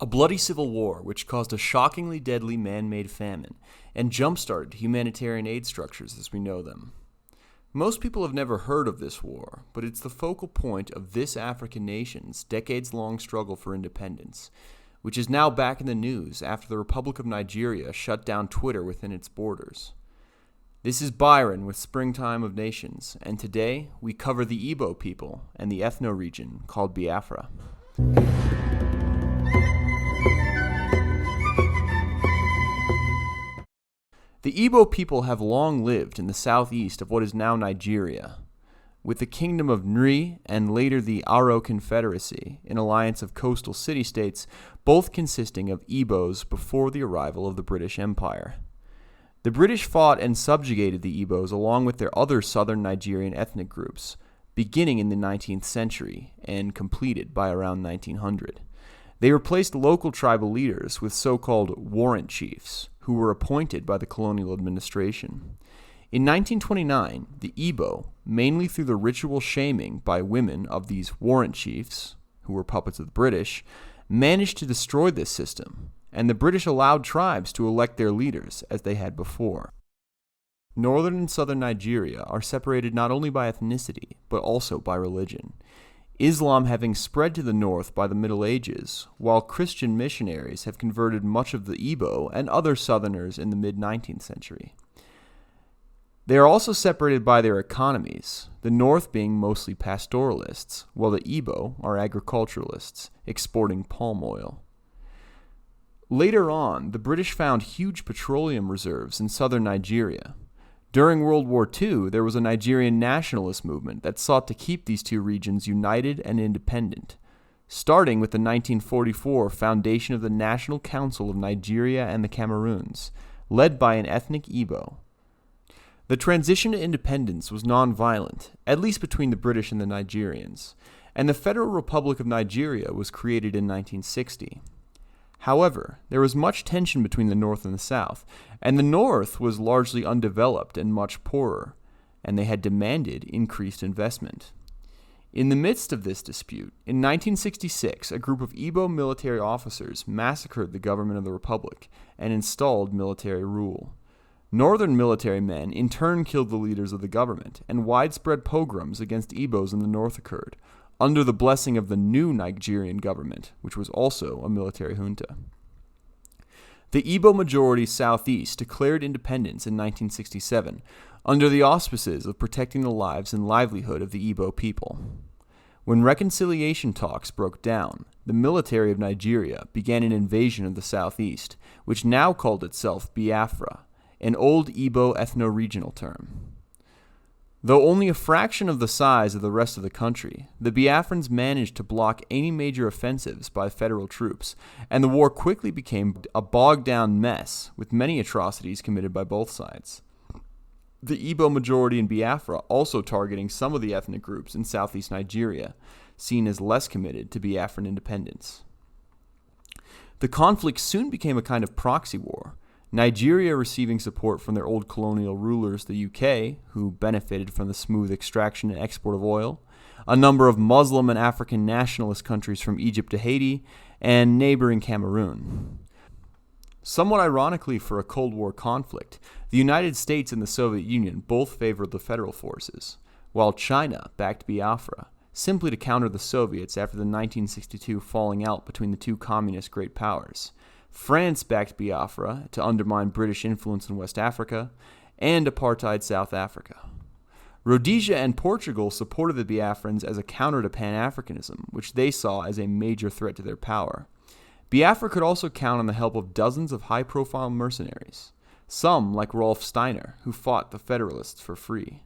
A bloody civil war which caused a shockingly deadly man-made famine and jump-started humanitarian aid structures as we know them. Most people have never heard of this war, but it's the focal point of this African nation's decades-long struggle for independence, which is now back in the news after the Republic of Nigeria shut down Twitter within its borders. This is Byron with Springtime of Nations, and today we cover the Igbo people and the ethno-region called Biafra. The Igbo people have long lived in the southeast of what is now Nigeria, with the Kingdom of Nri and later the Aro Confederacy, an alliance of coastal city-states, both consisting of Igbos before the arrival of the British Empire. The British fought and subjugated the Igbos along with their other southern Nigerian ethnic groups, beginning in the 19th century and completed by around 1900. They replaced local tribal leaders with so-called warrant chiefs, who were appointed by the colonial administration. In 1929, the Igbo, mainly through the ritual shaming by women of these warrant chiefs, who were puppets of the British, managed to destroy this system, and the British allowed tribes to elect their leaders as they had before. Northern and southern Nigeria are separated not only by ethnicity, but also by religion, Islam having spread to the north by the Middle Ages, while Christian missionaries have converted much of the Igbo and other southerners in the mid-19th century. They are also separated by their economies, the north being mostly pastoralists, while the Igbo are agriculturalists, exporting palm oil. Later on, the British found huge petroleum reserves in southern Nigeria. During World War II, there was a Nigerian nationalist movement that sought to keep these two regions united and independent, starting with the 1944 foundation of the National Council of Nigeria and the Cameroons, led by an ethnic Igbo. The transition to independence was non-violent, at least between the British and the Nigerians, and the Federal Republic of Nigeria was created in 1960. However, there was much tension between the North and the South, and the North was largely undeveloped and much poorer, and they had demanded increased investment. In the midst of this dispute, in 1966, a group of Igbo military officers massacred the government of the Republic and installed military rule. Northern military men in turn killed the leaders of the government, and widespread pogroms against Igbos in the North occurred, under the blessing of the new Nigerian government, which was also a military junta. The Igbo majority southeast declared independence in 1967 under the auspices of protecting the lives and livelihood of the Igbo people. When reconciliation talks broke down, the military of Nigeria began an invasion of the southeast, which now called itself Biafra, an old Igbo ethno-regional term. Though only a fraction of the size of the rest of the country, the Biafrans managed to block any major offensives by federal troops, and the war quickly became a bogged-down mess, with many atrocities committed by both sides. The Igbo majority in Biafra also targeting some of the ethnic groups in southeast Nigeria, seen as less committed to Biafran independence. The conflict soon became a kind of proxy war, Nigeria receiving support from their old colonial rulers, the UK, who benefited from the smooth extraction and export of oil, a number of Muslim and African nationalist countries from Egypt to Haiti, and neighboring Cameroon. Somewhat ironically for a Cold War conflict, the United States and the Soviet Union both favored the federal forces, while China backed Biafra, simply to counter the Soviets after the 1962 falling out between the two communist great powers. France backed Biafra to undermine British influence in West Africa, and apartheid South Africa. Rhodesia and Portugal supported the Biafrans as a counter to Pan-Africanism, which they saw as a major threat to their power. Biafra could also count on the help of dozens of high-profile mercenaries, some like Rolf Steiner, who fought the Federalists for free.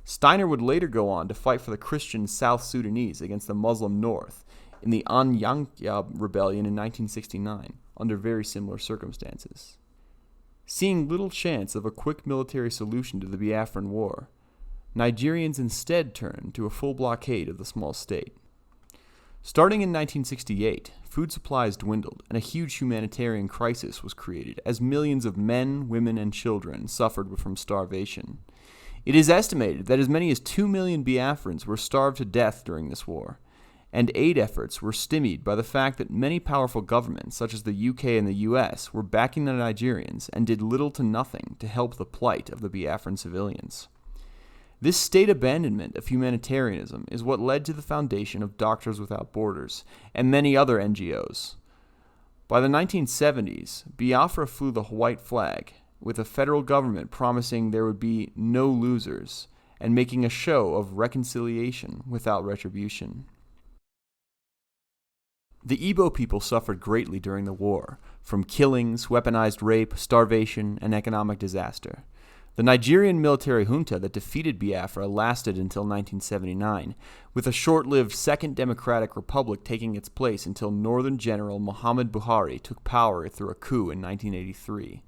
Steiner would later go on to fight for the Christian South Sudanese against the Muslim North in the Anyanya Rebellion in 1969, under very similar circumstances. Seeing little chance of a quick military solution to the Biafran War, Nigerians instead turned to a full blockade of the small state. Starting in 1968, food supplies dwindled and a huge humanitarian crisis was created as millions of men, women, and children suffered from starvation. It is estimated that as many as 2 million Biafrans were starved to death during this war, and aid efforts were stymied by the fact that many powerful governments, such as the UK and the US, were backing the Nigerians and did little to nothing to help the plight of the Biafran civilians. This state abandonment of humanitarianism is what led to the foundation of Doctors Without Borders and many other NGOs. By the 1970s, Biafra flew the white flag, with the federal government promising there would be no losers and making a show of reconciliation without retribution. The Igbo people suffered greatly during the war, from killings, weaponized rape, starvation, and economic disaster. The Nigerian military junta that defeated Biafra lasted until 1979, with a short-lived Second Democratic Republic taking its place until Northern General Muhammad Buhari took power through a coup in 1983.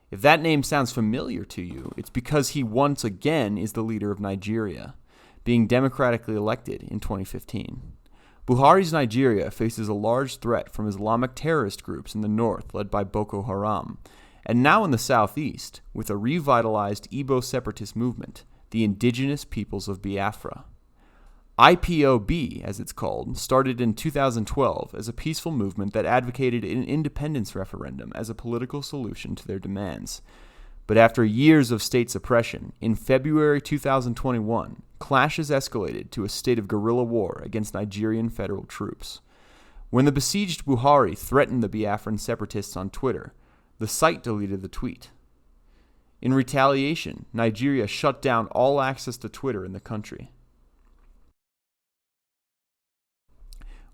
If that name sounds familiar to you, it's because he once again is the leader of Nigeria, being democratically elected in 2015. Buhari's Nigeria faces a large threat from Islamic terrorist groups in the north led by Boko Haram, and now in the southeast with a revitalized Igbo separatist movement, the Indigenous Peoples of Biafra. IPOB, as it's called, started in 2012 as a peaceful movement that advocated an independence referendum as a political solution to their demands. But after years of state suppression, in February 2021, clashes escalated to a state of guerrilla war against Nigerian federal troops. When the besieged Buhari threatened the Biafran separatists on Twitter, the site deleted the tweet. In retaliation, Nigeria shut down all access to Twitter in the country.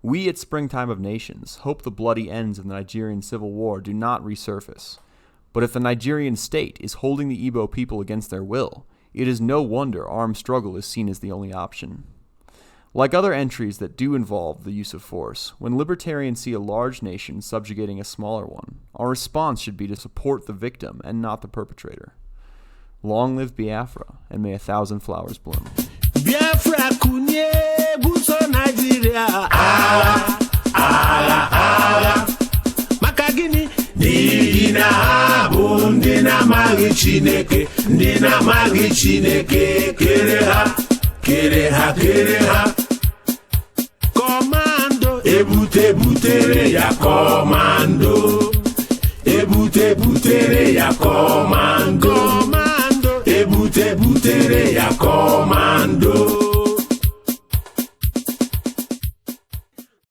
We at Springtime of Nations hope the bloody ends of the Nigerian Civil War do not resurface. But if the Nigerian state is holding the Igbo people against their will, it is no wonder armed struggle is seen as the only option. Like other entries that do involve the use of force, when libertarians see a large nation subjugating a smaller one, our response should be to support the victim and not the perpetrator. Long live Biafra, and may 1,000 flowers bloom. Biafra kunye buso Nigeria ala ala ala maka gini ndi na bụ ndị na-amaghị Chineke kere ha Commando ebute butere ya commando ebute butere ya commando ebute butere ya commando